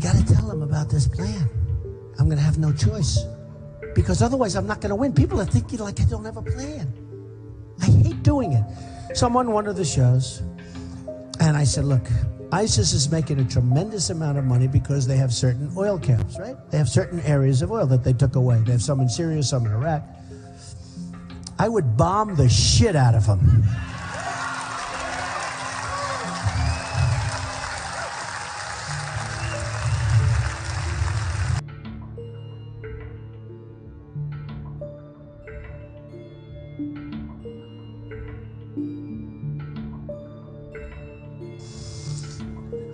got to tell them about this plan. I'm going to have no choice. Because otherwise I'm not going to win. People are thinking like I don't have a plan. I hate doing it. So I'm on one of the shows, and I said, look, ISIS is making a tremendous amount of money because they have certain oil camps, right? They have certain areas of oil that they took away. They have some in Syria, some in Iraq. I would bomb the shit out of them.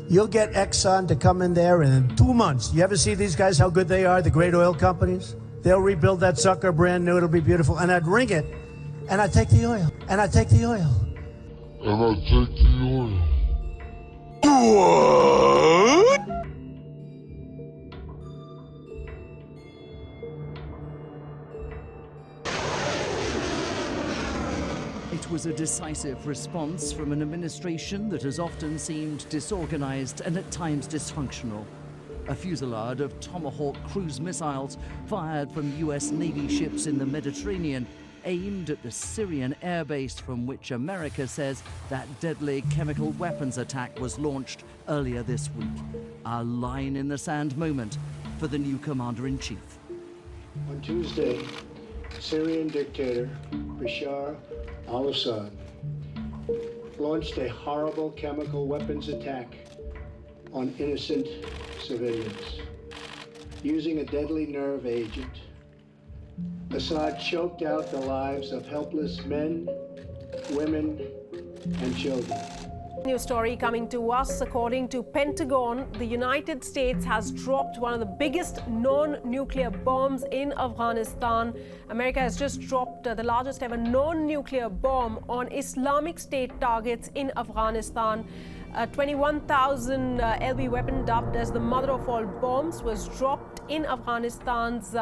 You'll get Exxon to come in there, and in 2 months, you ever see these guys, how good they are, the great oil companies? They'll rebuild that sucker brand new, it'll be beautiful. And I'd ring it, and I'd take the oil, and I'd take the oil. And I'd take the oil. What? It was a decisive response from an administration that has often seemed disorganized and at times dysfunctional. A fusillade of Tomahawk cruise missiles fired from US Navy ships in the Mediterranean aimed at the Syrian airbase from which America says that deadly chemical weapons attack was launched earlier this week. A line in the sand moment for the new commander-in-chief. On Tuesday, Syrian dictator Bashar al-Assad launched a horrible chemical weapons attack on innocent civilians. Using a deadly nerve agent, Assad choked out the lives of helpless men, women, and children. New story coming to us. According to Pentagon, the United States has dropped one of the biggest non-nuclear bombs in Afghanistan. America has just dropped the largest ever non-nuclear bomb on Islamic State targets in Afghanistan. A 21,000 LB weapon dubbed as the mother of all bombs was dropped in Afghanistan's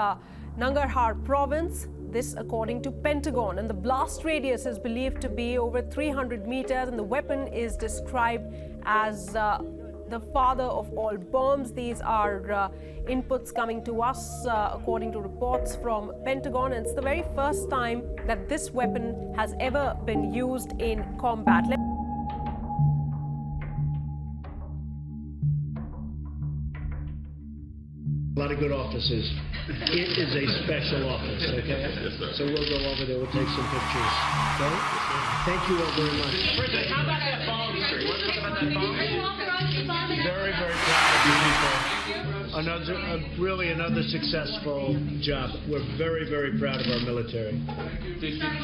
Nangarhar province. This according to Pentagon, and the blast radius is believed to be over 300 meters, and the weapon is described as the father of all bombs. These are inputs coming to us according to reports from Pentagon, and it's the very first time that this weapon has ever been used in combat. A lot of good offices. It is a special office, okay? Yes, sir. So we'll go over there, we'll take some pictures, okay? Thank you all very much. How about that bomb, sir? You want to talk about that bomb? Very, very proud of you people. Really another successful job. We're very, very proud of our military.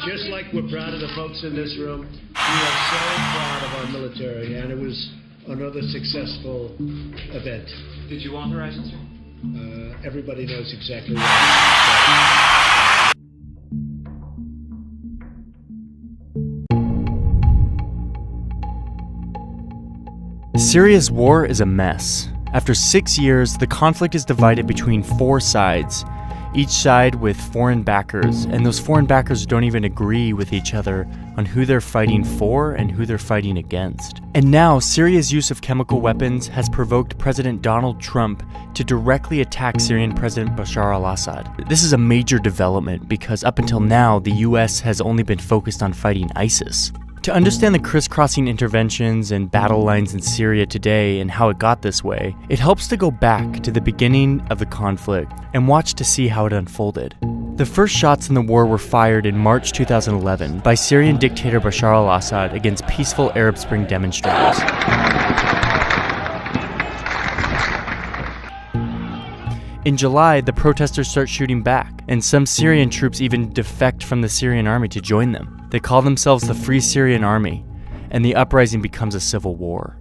Just like we're proud of the folks in this room, we are so proud of our military, and it was another successful event. Did you authorize it, sir? Everybody knows exactly what. Syria's war is a mess. After 6 years, the conflict is divided between 4 sides, each side with foreign backers, and those foreign backers don't even agree with each other on who they're fighting for and who they're fighting against. And now, Syria's use of chemical weapons has provoked President Donald Trump to directly attack Syrian President Bashar al-Assad. This is a major development because up until now, the US has only been focused on fighting ISIS. To understand the crisscrossing interventions and battle lines in Syria today and how it got this way, it helps to go back to the beginning of the conflict and watch to see how it unfolded. The first shots in the war were fired in March 2011 by Syrian dictator Bashar al-Assad against peaceful Arab Spring demonstrators. In July, the protesters start shooting back, and some Syrian troops even defect from the Syrian army to join them. They call themselves the Free Syrian Army, and the uprising becomes a civil war.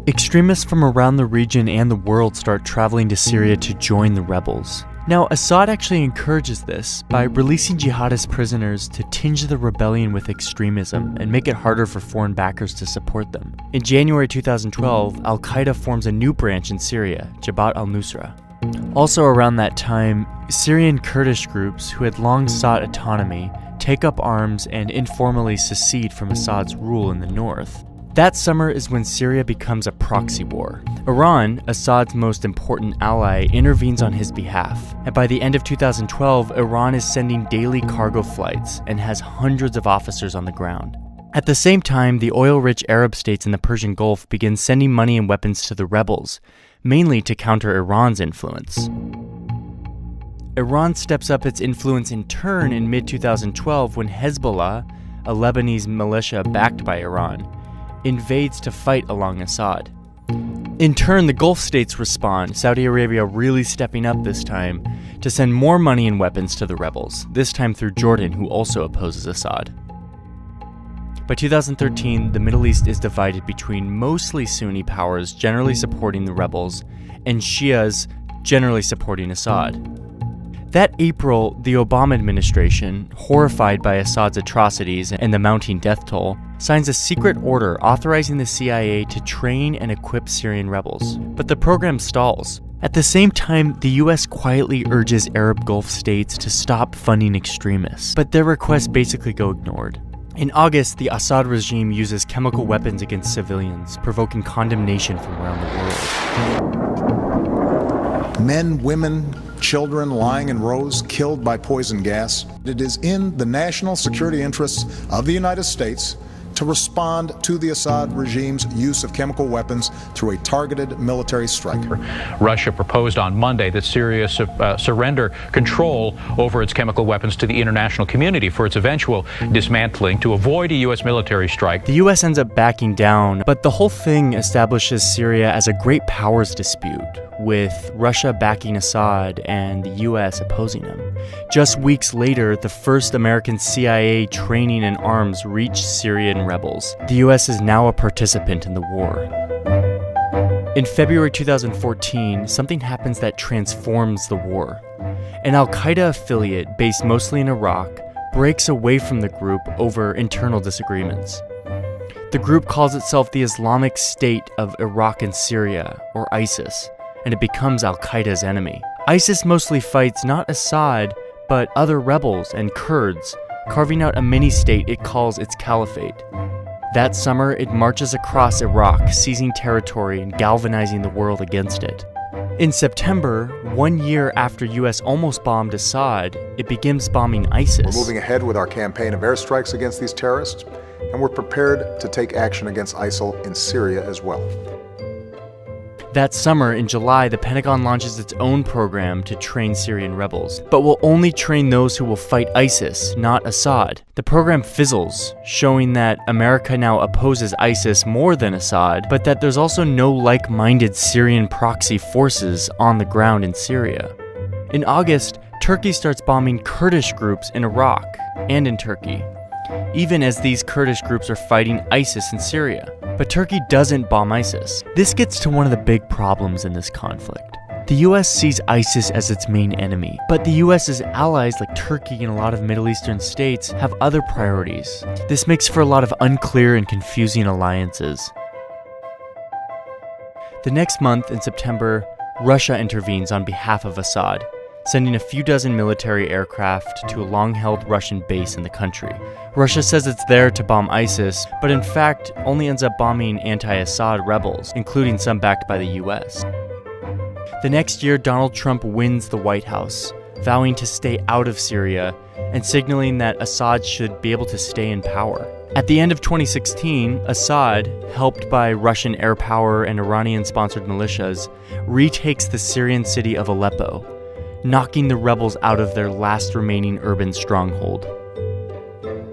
Extremists from around the region and the world start traveling to Syria to join the rebels. Now, Assad actually encourages this by releasing jihadist prisoners to tinge the rebellion with extremism and make it harder for foreign backers to support them. In January 2012, Al-Qaeda forms a new branch in Syria, Jabhat al-Nusra. Also around that time, Syrian Kurdish groups who had long sought autonomy take up arms and informally secede from Assad's rule in the north. That summer is when Syria becomes a proxy war. Iran, Assad's most important ally, intervenes on his behalf. And by the end of 2012, Iran is sending daily cargo flights and has hundreds of officers on the ground. At the same time, the oil-rich Arab states in the Persian Gulf begin sending money and weapons to the rebels, mainly to counter Iran's influence. Iran steps up its influence in turn in mid-2012 when Hezbollah, a Lebanese militia backed by Iran, invades to fight along Assad. In turn, the Gulf states respond, Saudi Arabia really stepping up this time to send more money and weapons to the rebels, this time through Jordan, who also opposes Assad. By 2013, the Middle East is divided between mostly Sunni powers generally supporting the rebels and Shias generally supporting Assad. That April, the Obama administration, horrified by Assad's atrocities and the mounting death toll, signs a secret order authorizing the CIA to train and equip Syrian rebels. But the program stalls. At the same time, the US quietly urges Arab Gulf states to stop funding extremists, but their requests basically go ignored. In August, the Assad regime uses chemical weapons against civilians, provoking condemnation from around the world. Men, women, children lying in rows, killed by poison gas. It is in the national security interests of the United States to respond to the Assad regime's use of chemical weapons through a targeted military strike. Russia proposed on Monday that Syria surrender control over its chemical weapons to the international community for its eventual dismantling to avoid a U.S. military strike. The U.S. ends up backing down, but the whole thing establishes Syria as a great powers dispute, with Russia backing Assad and the U.S. opposing him. Just weeks later, the first American CIA training and arms reached Syrian rebels. The U.S. is now a participant in the war. In February 2014, something happens that transforms the war. An al-Qaeda affiliate based mostly in Iraq breaks away from the group over internal disagreements. The group calls itself the Islamic State of Iraq and Syria, or ISIS, and it becomes al-Qaeda's enemy. ISIS mostly fights not Assad, but other rebels and Kurds, carving out a mini-state it calls its caliphate. That summer, it marches across Iraq, seizing territory and galvanizing the world against it. In September, 1 year after US almost bombed Assad, it begins bombing ISIS. We're moving ahead with our campaign of airstrikes against these terrorists, and we're prepared to take action against ISIL in Syria as well. That summer, in July, the Pentagon launches its own program to train Syrian rebels, but will only train those who will fight ISIS, not Assad. The program fizzles, showing that America now opposes ISIS more than Assad, but that there's also no like-minded Syrian proxy forces on the ground in Syria. In August, Turkey starts bombing Kurdish groups in Iraq and in Turkey, even as these Kurdish groups are fighting ISIS in Syria. But Turkey doesn't bomb ISIS. This gets to one of the big problems in this conflict. The US sees ISIS as its main enemy, but the US's allies like Turkey and a lot of Middle Eastern states have other priorities. This makes for a lot of unclear and confusing alliances. The next month, in September, Russia intervenes on behalf of Assad, sending a few dozen military aircraft to a long-held Russian base in the country. Russia says it's there to bomb ISIS, but in fact only ends up bombing anti-Assad rebels, including some backed by the US. The next year, Donald Trump wins the White House, vowing to stay out of Syria and signaling that Assad should be able to stay in power. At the end of 2016, Assad, helped by Russian air power and Iranian-sponsored militias, retakes the Syrian city of Aleppo, knocking the rebels out of their last remaining urban stronghold.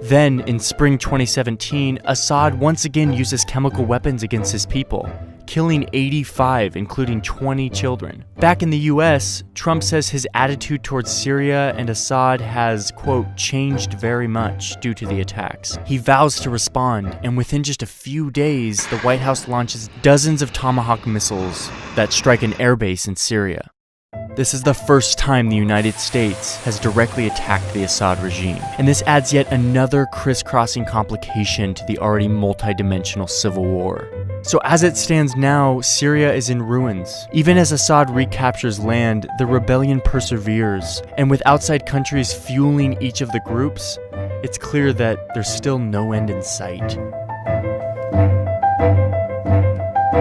Then, in spring 2017, Assad once again uses chemical weapons against his people, killing 85, including 20 children. Back in the US, Trump says his attitude towards Syria and Assad has, quote, changed very much due to the attacks. He vows to respond, and within just a few days, the White House launches dozens of Tomahawk missiles that strike an airbase in Syria. This is the first time the United States has directly attacked the Assad regime, and this adds yet another crisscrossing complication to the already multi-dimensional civil war. So as it stands now, Syria is in ruins. Even as Assad recaptures land, the rebellion perseveres, and with outside countries fueling each of the groups, it's clear that there's still no end in sight.